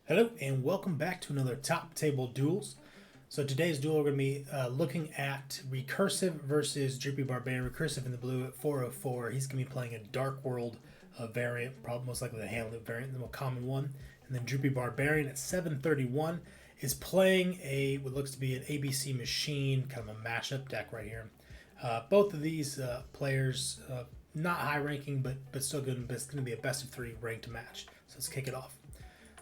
Hello and welcome back to another Top Table Duels. So today's duel we're going to be looking at Recursive versus DroopyBarbarian. Recursive in the blue at 404. He's going to be playing a Dark World variant, probably most likely the hand loop variant, the more common one. And then DroopyBarbarian at 731 is playing what looks to be an ABC machine, kind of a mashup deck right here. Both of these players, not high ranking, but still good. It's going to be a best of three ranked match. So let's kick it off.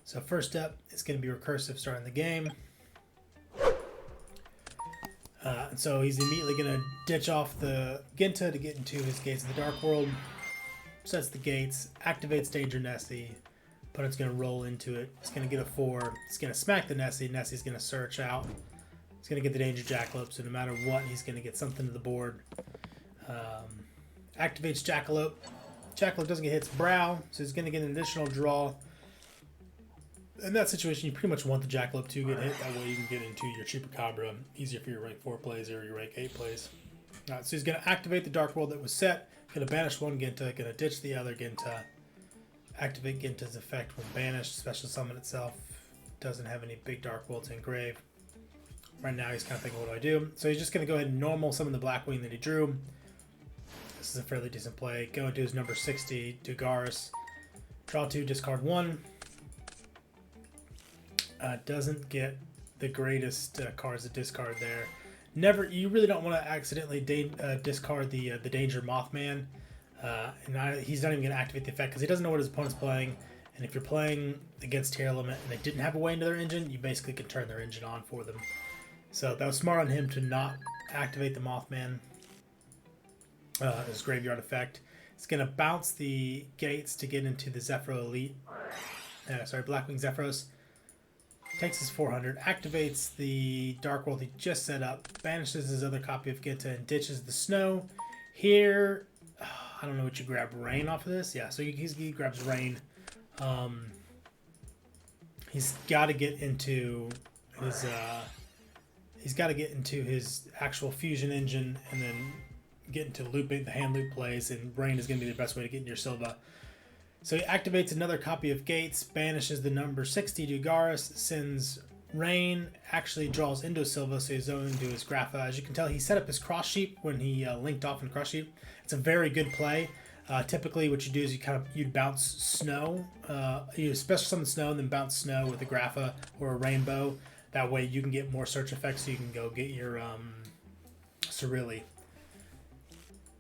So first up, it's going to be Recursive starting the game. And so he's immediately going to ditch off the Ginta to get into his Gates of the Dark World. Sets the gates, activates Danger Nessie. Opponent's going to roll into it. It's going to get a 4. It's going to smack the Nessie. Nessie's going to search out. He's going to get the Danger Jackalope, so no matter what, he's going to get something to the board. Activates Jackalope. Jackalope doesn't get hit its brow, so he's going to get an additional draw. In that situation, you pretty much want the Jackalope to get hit. That way you can get into your Chupacabra. Easier for your rank 4 plays or your rank 8 plays. Alright, so he's going to activate the Dark World that was set. Going to banish one Ginta. Going to ditch the other Ginta. Activate Ginta's effect when banished. Special summon itself. Doesn't have any big Dark World to engrave. Right now he's kind of thinking, what do I do? So he's just going to go ahead and normal summon the Blackwing that he drew. This is a fairly decent play. Go into his number 60, Dugaris. Draw 2, discard 1. Doesn't get the greatest cards to discard there. You really don't want to accidentally discard the Danger Mothman. He's not even going to activate the effect because he doesn't know what his opponent's playing. And if you're playing against Tier Element and they didn't have a way into their engine, you basically can turn their engine on for them. So that was smart on him to not activate the Mothman. His graveyard effect. It's going to bounce the gates to get into the Zephyro Elite. Blackwing Zephyros. Takes his 400, activates the Dark World he just set up, banishes his other copy of Ginta, and ditches the snow. Here, I don't know what you grab. Rain off of this? Yeah, so he grabs Rain. He's got to get into his actual fusion engine, and then get into looping the hand loop plays. And Rain is going to be the best way to get into your Silva. So he activates another copy of Gates, banishes the number 60 Dugaris, sends Rain, actually draws into Silva, so he's going into his Grapha. As you can tell, he set up his cross sheep when he linked off in cross sheep. It's a very good play. Typically, what you do is you'd bounce Snow. You special summon Snow and then bounce Snow with a Grapha or a Rainbow. That way you can get more search effects, so you can go get your Cerilli.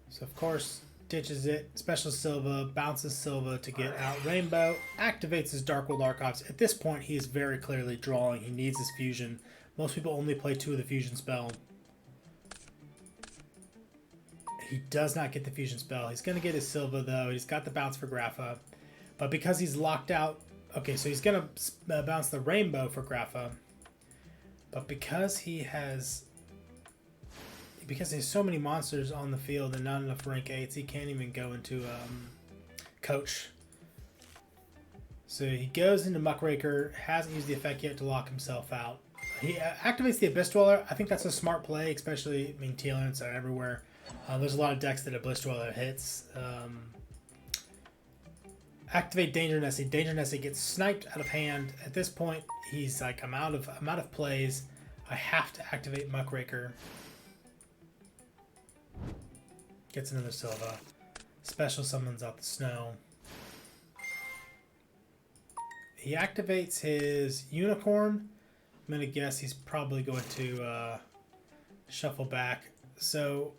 So, of course, ditches it, special Silva, bounces Silva to get out Rainbow, activates his Dark World Archives. At this point, he is very clearly drawing. He needs his fusion. Most people only play 2 of the fusion spell. He does not get the fusion spell. He's going to get his Silva, though. He's got the bounce for Grapha. But because he's locked out... Okay, so he's going to bounce the Rainbow for Grapha. But because he has... Because there's so many monsters on the field and not enough rank 8s, he can't even go into Coach. So he goes into Muckraker, hasn't used the effect yet to lock himself out. He activates the Abyss Dweller. I think that's a smart play, especially, T-Elements are everywhere. There's a lot of decks that Abyss Dweller hits. Activate Danger Nessie. Danger Nessie gets sniped out of hand. At this point, he's like, I'm out of plays. I have to activate Muckraker. Gets another Silva. Special summons out the snow. He activates his Unicorn. I'm going to guess he's probably going to shuffle back. So,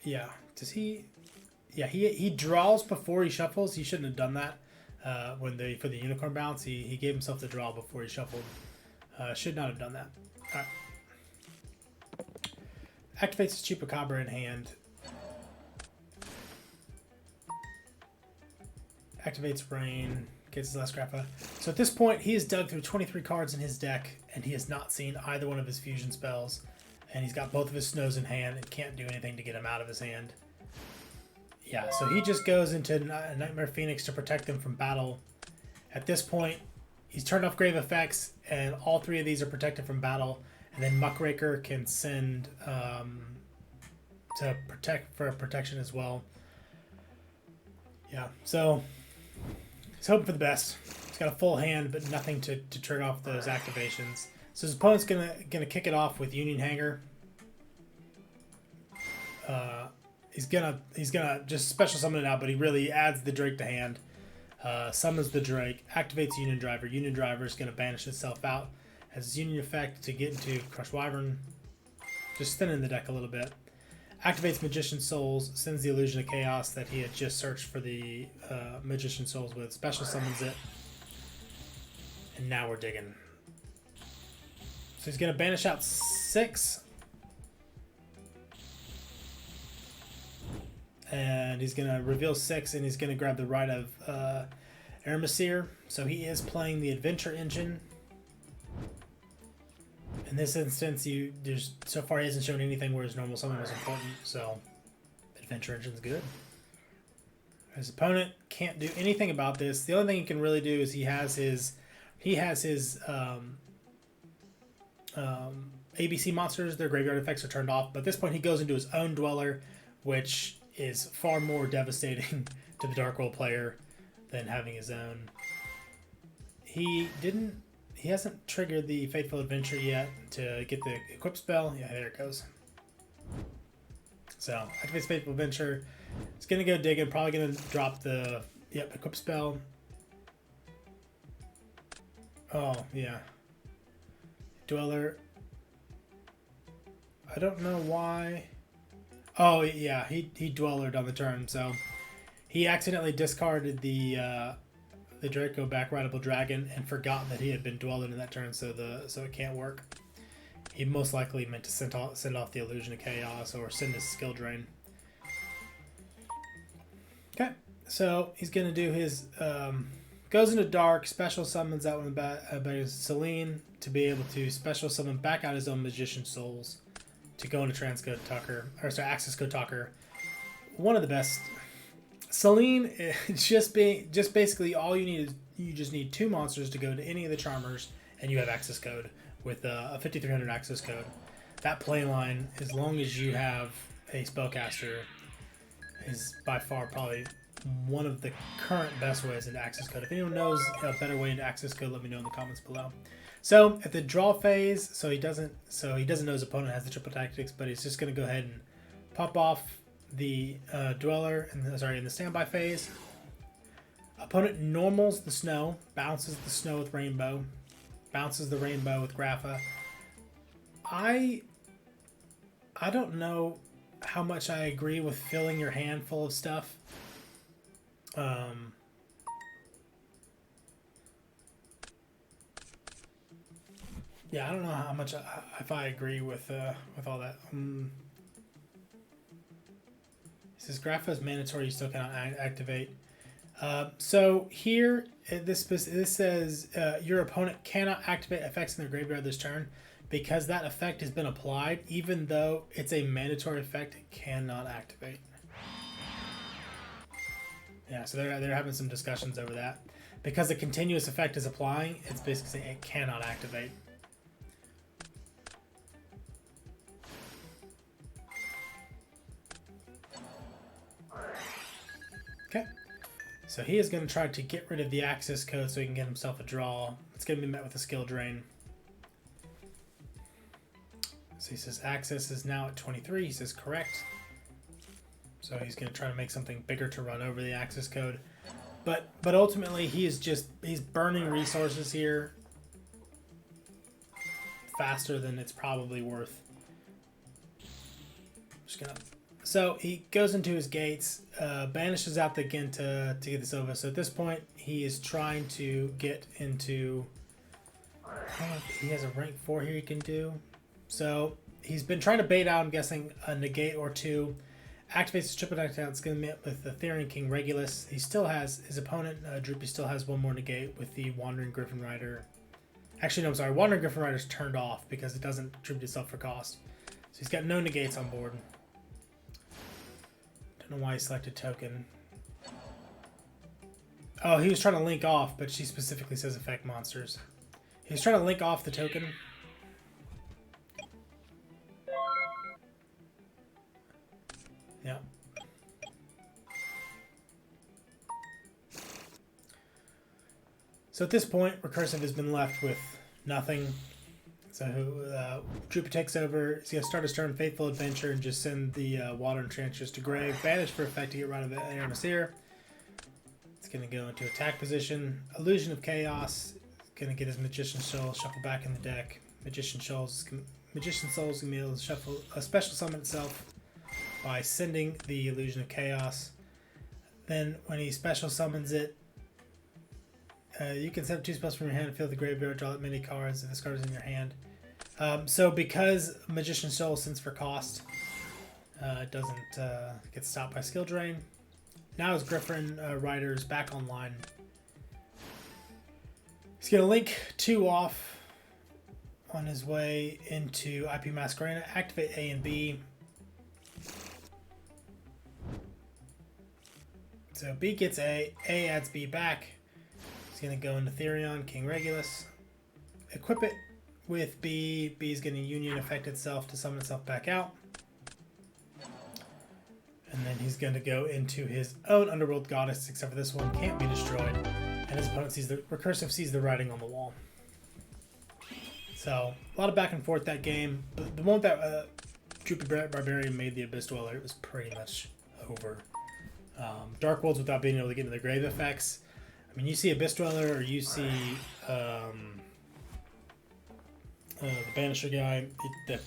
yeah. Does he... Yeah, he draws before he shuffles. He shouldn't have done that for the Unicorn bounce. He gave himself the draw before he shuffled. Should not have done that. All right. Activates his Chupacabra in hand. Activates Rain. Gets his last Grapha. So at this point, he has dug through 23 cards in his deck, and he has not seen either one of his fusion spells. And he's got both of his snows in hand and can't do anything to get them out of his hand. Yeah, so he just goes into Nightmare Phoenix to protect them from battle. At this point, he's turned off Grave Effects, and all 3 of these are protected from battle. And then Muckraker can send to protect for protection as well. Yeah, so He's hoping for the best. He's got a full hand, but nothing to trigger off those activations. So his opponent's gonna kick it off with Union Hanger. He's gonna just special summon it out, but he really adds the Drake to hand. Summons the Drake, activates Union Driver. Union Driver is gonna banish itself out. Has Union effect to get into Crush Wyvern. Just thinning the deck a little bit. Activates Magician Souls, sends the Illusion of Chaos that he had just searched for the Magician Souls with. Special summons it. And now we're digging. So he's going to banish out 6. And he's going to reveal 6, and he's going to grab the right of Eremacir. So he is playing the Adventure Engine. In this instance, so far he hasn't shown anything where his normal summon was important, so Adventure Engine's good. His opponent can't do anything about this. The only thing he can really do is he has his ABC monsters. Their graveyard effects are turned off, but at this point he goes into his own Dweller, which is far more devastating to the Dark World player than having his own. He hasn't triggered the Fateful Adventure yet to get the equip spell. Yeah, there it goes. So, activates Fateful Adventure. It's going to go digging. Probably going to drop the equip spell. Oh, yeah. Dweller. I don't know why. Oh, yeah. He Dwellered on the turn. So, he accidentally discarded the Draco Backridable Dragon and forgot that he had been Dwelling in that turn, so it can't work. He most likely meant to send off the Illusion of Chaos or send his Skill Drain. Okay, so he's gonna do his goes into Dark, special summons that one about Celine to be able to special summon back out his own Magician Souls to go into Access Code Talker. One of the best. Celine, just basically all you need is you just need 2 monsters to go to any of the Charmers, and you have access code with a 5300 access code. That play line, as long as you have a spellcaster, is by far probably one of the current best ways into access code. If anyone knows a better way into access code, let me know in the comments below. So at the draw phase, so he doesn't know his opponent has the triple tactics, but he's just going to go ahead and pop off the Dweller in the standby phase. Opponent normals the snow, bounces the snow with Rainbow, bounces the Rainbow with Grapha. I don't know how much I agree with filling your hand full of stuff. Yeah, I don't know how much if I agree with all that. It says Grapha is mandatory, you still cannot activate. So here, this says your opponent cannot activate effects in their graveyard this turn. Because that effect has been applied, even though it's a mandatory effect, it cannot activate. Yeah, so they're having some discussions over that. Because a continuous effect is applying, it's basically saying it cannot activate. Okay. So he is going to try to get rid of the access code so he can get himself a draw. It's going to be met with a skill drain. So he says access is now at 23. He says correct. So he's going to try to make something bigger to run over the access code. But ultimately he's burning resources here faster than it's probably worth. So he goes into his gates, banishes out the Gint to get this over. So at this point he is trying to get into, I don't know if he has a rank 4 here he can do. So he's been trying to bait out, I'm guessing, a negate or 2. Activates his triple attack. It's going to meet with the Therion King Regulus. He still has, his opponent, Droopy, still has one more negate with the Wandering Griffin Rider. Actually, no, I'm sorry. Wandering Griffin Rider's turned off because it doesn't contribute itself for cost. So he's got no negates on board. Don't know why he selected token. Oh, he was trying to link off, but she specifically says affect monsters. He was trying to link off the token. Yeah. So at this point, Recursive has been left with nothing. So Droopy takes over. He's going to start his turn Faithful Adventure and just send the Water Entrenchers to grave. Banish for effect to get rid of the Aramesir. It's going to go into attack position. Illusion of Chaos. Going to get his Magician Soul, shuffle back in the deck. Magician Soul's going to be able to shuffle a special summon itself by sending the Illusion of Chaos. Then when he special summons it, you can set up 2 spells from your hand and fill the graveyard, draw that many cards if this card is in your hand. So because Magician Soul sends for cost, it doesn't get stopped by skill drain. Now his Griffin Rider is back online. He's going to link 2 off on his way into IP Masquerade, activate A and B. So B gets A adds B back. He's going to go into Therion, King Regulus. Equip it with B. B is going to Union Effect itself to summon itself back out. And then he's going to go into his own Underworld Goddess, except for this one can't be destroyed. And his opponent sees the Recursive sees the writing on the wall. So a lot of back and forth that game. But the moment that DroopyBarbarian made the Abyss Dweller, it was pretty much over. Dark Worlds without being able to get into the grave effects. I mean, you see Abyss Dweller or you see the Banisher guy,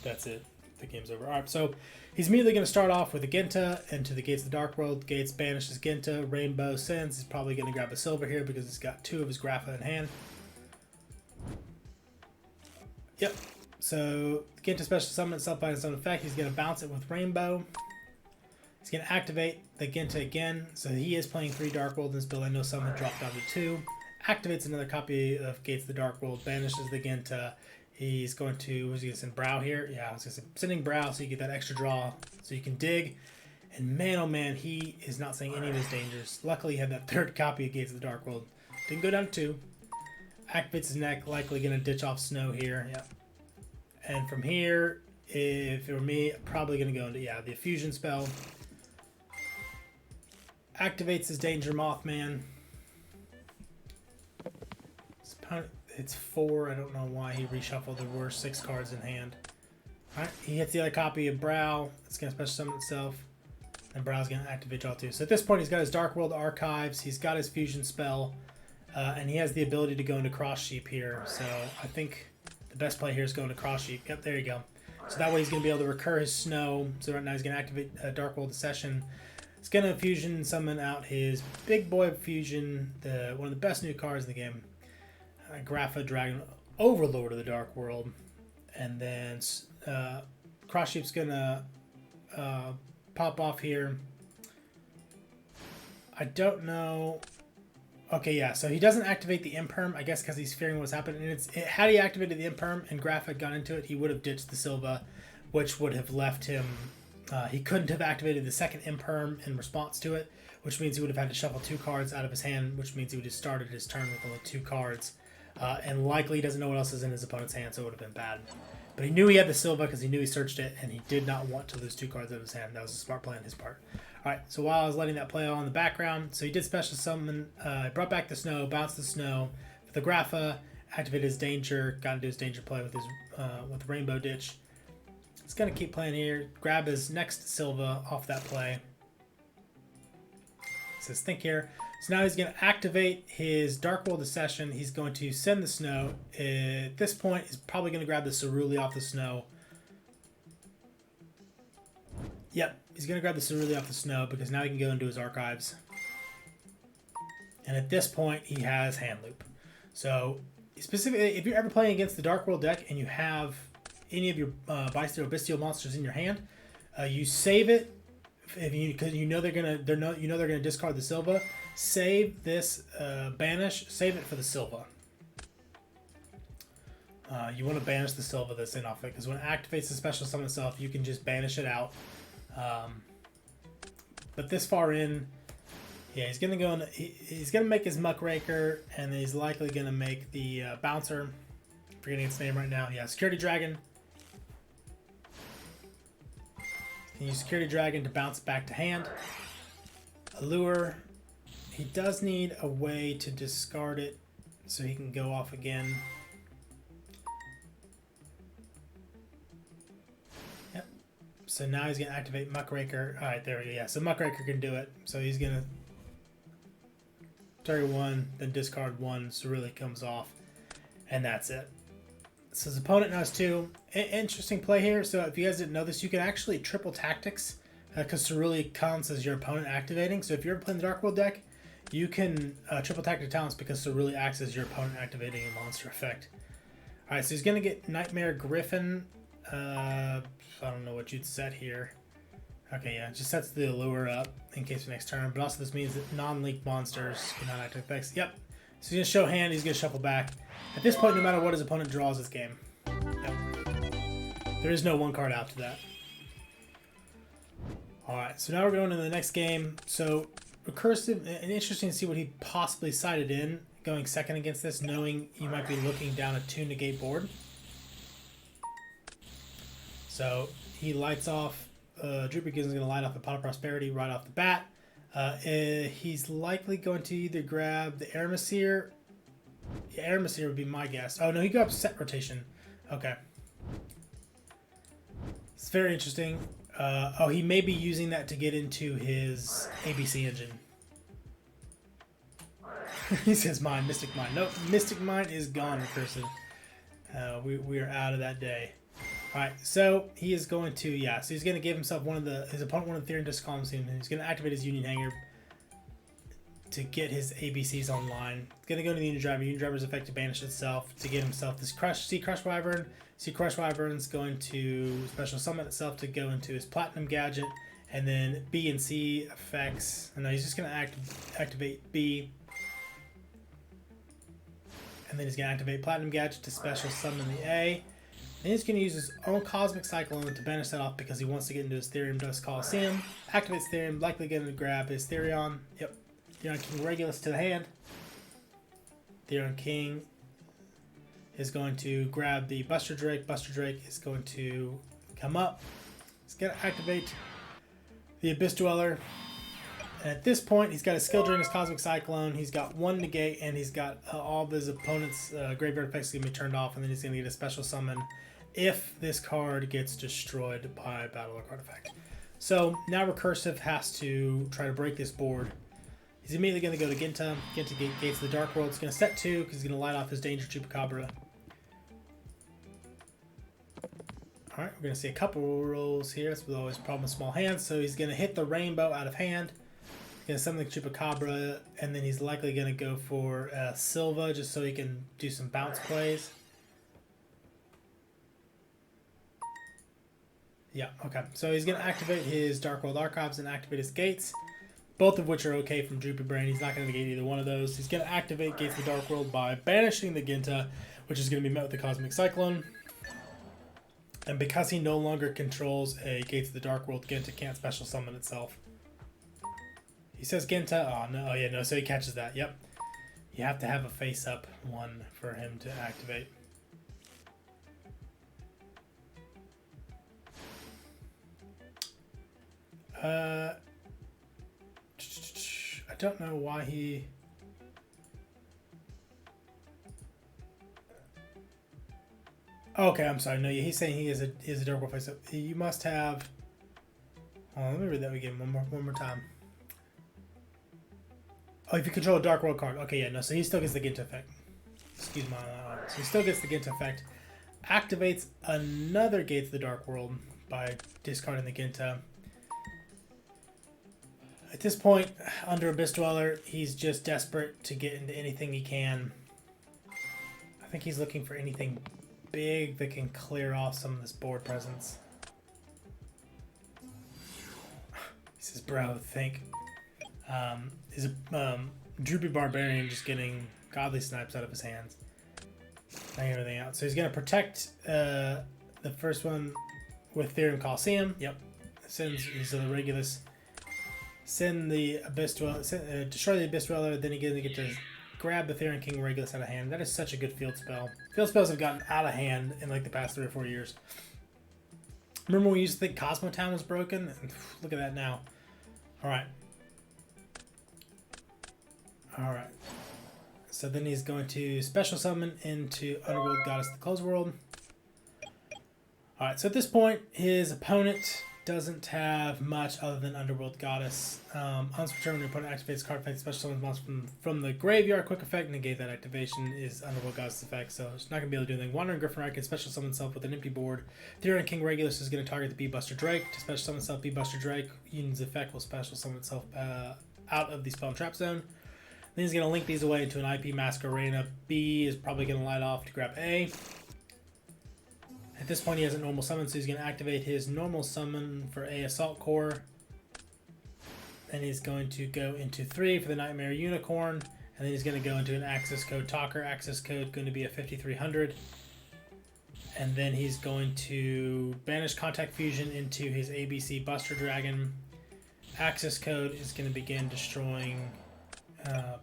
that's it. The game's over. Alright, so he's immediately going to start off with a Ginta into the Gates of the Dark World. Gates banishes Ginta. Rainbow sends. He's probably going to grab a silver here because he's got 2 of his Grapha in hand. Yep. So Ginta special summon itself by its own effect. He's going to bounce it with Rainbow. He's going to activate the Ginta again. So he is playing 3 Dark World in this build. I know someone dropped down to 2. Activates another copy of Gates of the Dark World. Banishes the Ginta. He's going to, was he going to send Brow here? Yeah, I was going to say sending Brow so you get that extra draw so you can dig. And man, oh man, he is not saying any of his dangers. Luckily, he had that 3rd copy of Gates of the Dark World. Didn't go down to 2. Activates his neck, likely going to ditch off Snow here. Yeah. And from here, if it were me, probably going to go into, yeah, the Fusion spell. Activates his Danger Mothman. It's 4. I don't know why he reshuffled. There were 6 cards in hand. Alright, he hits the other copy of Brow. It's going to special summon itself. And Brow's going to activate draw 2. So at this point, he's got his Dark World Archives. He's got his Fusion spell. And he has the ability to go into Cross Sheep here. So I think the best play here is going to Cross Sheep. Yep, there you go. So that way he's going to be able to recur his Snow. So right now he's going to activate Dark World Accession. He's going to Fusion summon out his Big Boy Fusion, one of the best new cards in the game. Grapha Dragon, Overlord of the Dark World. And then Cross Sheep's going to pop off here. I don't know. Okay, yeah, so he doesn't activate the Imperm, I guess because he's fearing what's happened. And had he activated the Imperm and Graph had gone into it, he would have ditched the Silva, which would have left him... he couldn't have activated the 2nd Imperm in response to it, which means he would have had to shuffle 2 cards out of his hand, which means he would have started his turn with only 2 cards. And likely he doesn't know what else is in his opponent's hand, so it would have been bad. But he knew he had the Silva because he knew he searched it, and he did not want to lose 2 cards out of his hand. That was a smart play on his part. Alright, so while I was letting that play on in the background, so he did special summon, brought back the Snow, bounced the Snow, for the Grapha, activated his Danger, got into his Danger play with his with Rainbow Ditch. He's going to keep playing here, grab his next Silva off that play. It says think here. So now he's going to activate his Dark World Accession. He's going to send the Snow. At this point, he's probably going to grab the Cerulea off the Snow. Yep, he's going to grab the Cerulea off the Snow because now he can go into his archives. And at this point, he has Hand Loop. So specifically, if you're ever playing against the Dark World deck and you have any of your Bestial or Bestial monsters in your hand, you save it because you know they're gonna discard the Silva. Save this banish. Save it for the Silva. You want to banish the Silva that's in off it because when it activates the special summon itself, you can just banish it out. But this far in, yeah, he's gonna go in. He's gonna make his Muckraker, and then he's likely gonna make the Bouncer. I'm forgetting its name right now. Yeah, Security Dragon. You can use Security Dragon to bounce it back to hand. Allure. He does need a way to discard it So he can go off again. Yep. So now he's going to activate Muckraker. Alright, there we go. Yeah, so Muckraker can do it. So he's going to target 1, then discard 1, so really comes off. And that's it. So his opponent now has 2. Interesting play here. So if you guys didn't know this, you can actually triple tactics because Cerulean counts as your opponent activating. So if you're playing the Dark World deck, you can triple tactic talents because Cerulean acts as your opponent activating a monster effect. Alright, so he's going to get Nightmare Griffin. I don't know what you'd set here. Okay, yeah, just sets the allure up in case of next turn. But also this means that non-link monsters cannot activate effects. Yep. So he's going to show hand, he's going to shuffle back. At this point, no matter what his opponent draws this game. Yep. There is no one card out to that. Alright, so now we're going to the next game. So Recursive, and interesting to see what he possibly sided in, going second against this, knowing you might be looking down a 2 negate board. So he lights off, DroopyBarbarian is going to light off the Pot of Prosperity right off the bat. He's likely going to either grab the Aramesir. Yeah, Aramesir would be my guess. Oh no, he got set rotation. Okay. It's very interesting. Oh, he may be using that to get into his ABC engine. He says mine, Mystic Mine. Nope, Mystic Mine is gone, Recursive. We are out of that day. Alright, so he is going to, yeah, so he's going to give himself his opponent one of the Therion Disc Columns, and he's going to activate his Union Hanger to get his ABCs online. He's going to go to the Union Driver. Union Driver's effect to banish itself to get himself this Sea Crush Wyvern. Sea Crush Wyvern's going to special summon itself to go into his Platinum Gadget, and then B and C effects. And now he's just going to activate B. And then he's going to activate Platinum Gadget to special summon the A. And he's going to use his own Cosmic Cyclone to banish that off because he wants to get into his Therion Dust Coliseum. Activates Therion, likely going to grab his Therion. Yep. Therion King Regulus to the hand. Therion King is going to grab the Buster Drake. Buster Drake is going to come up. He's going to activate the Abyss Dweller. And at this point, he's got a skill drain, his Cosmic Cyclone. He's got 1 negate, and he's got all of his opponent's graveyard effects going to be turned off, and then he's going to get a special summon if this card gets destroyed by Battle or card effect. So now Recursive has to try to break this board. He's immediately going to go to Ginta. Ginta gates the Dark World. He's going to set 2 because he's going to light off his Danger Chupacabra. Alright, we're going to see a couple rolls here. That's always a problem with small hands. So he's going to hit the Rainbow out of hand. He's going to summon the Chupacabra, and then he's likely going to go for Silva just so he can do some bounce plays. Yeah, okay. So he's going to activate his Dark World Archives and activate his gates, both of which are okay from DroopyBarbarian. He's not going to negate either one of those. He's going to activate Gates of the Dark World by banishing the Ginta, which is going to be met with the Cosmic Cyclone. And because he no longer controls a Gates of the Dark World, Ginta can't special summon itself. He says Ginta. Oh, no. Oh, yeah, no. So he catches that. Yep. You have to have a face-up one for him to activate. I don't know why he... Okay, I'm sorry. No, he's saying he is a Dark World face-up. You must have... Oh, let me read that again one more time. Oh, if you control a Dark World card. Okay, yeah, no, so he still gets the Ginta effect. Excuse my language. So he still gets the Ginta effect. Activates another Gate to the Dark World by discarding the Ginta. At this point, under Abyss Dweller, he's just desperate to get into anything he can. I think he's looking for anything big that can clear off some of this board presence. He says, bro, think. Is DroopyBarbarian just getting godly snipes out of his hands? Laying everything out. So he's going to protect the first one with Therion Coliseum. Yep. Sends the Regulus. Send the Abyss Dweller, destroy the Abyss Dweller, then you get to grab the Therion King Regulus out of hand. That is such a good field spell. Field spells have gotten out of hand in like the past 3 or 4 years. Remember when we used to think Cosmotown was broken? Look at that now. Alright. Alright. So then he's going to special summon into Underworld Goddess the Close World. Alright, so at this point, his opponent doesn't have much other than Underworld Goddess. On switch turn, when your opponent activates card effect, special summons monster from the graveyard. Quick effect, negate that activation is Underworld Goddess effect, so it's not going to be able to do anything. Wandering Griffin can special summon himself with an empty board. Therion King Regulus is going to target the Bee-Buster Drake. To special summon itself, Bee-Buster Drake, Union's effect will special summon itself out of the spell and trap zone. Then he's going to link these away into an IP Mask Arena. B is probably going to light off to grab A. At this point, he has a normal summon, so he's going to activate his normal summon for A Assault Core. Then he's going to go into 3 for the Nightmare Unicorn. And then he's going to go into an Access Code Talker. Access Code going to be a 5300. And then he's going to banish Contact Fusion into his ABC Buster Dragon. Access Code is going to begin destroying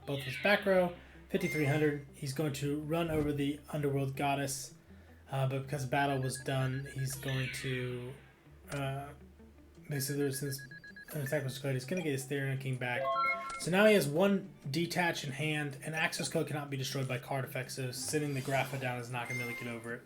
both his back row. 5300. He's going to run over the Underworld Goddess. But because battle was done, he's going to basically since an attack was declared, he's going to get his Therion King back. So now he has one detach in hand, and access code cannot be destroyed by card effects, so sitting the Grapha down is not going to really get over it.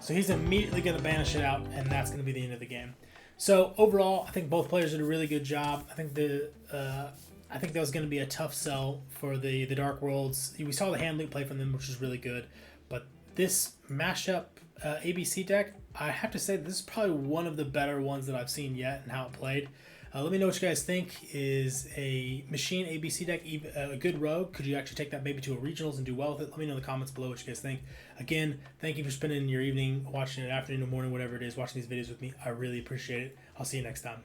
So he's immediately going to banish it out, and that's going to be the end of the game. So overall, I think both players did a really good job. I think that was going to be a tough sell for the Dark Worlds. We saw the hand loop play from them, which was really good, but this mashup ABC deck, I have to say this is probably one of the better ones that I've seen yet and how it played. Let me know what you guys think. Is a machine ABC deck a good rogue? Could you actually take that maybe to a regionals and do well with it? Let me know in the comments below what you guys think. Again, thank you for spending your evening, watching it, afternoon, or morning, whatever it is, watching these videos with me. I really appreciate it. I'll see you next time.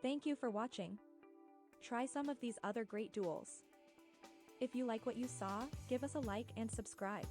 Thank you for watching. Try some of these other great duels. If you like what you saw, give us a like and subscribe.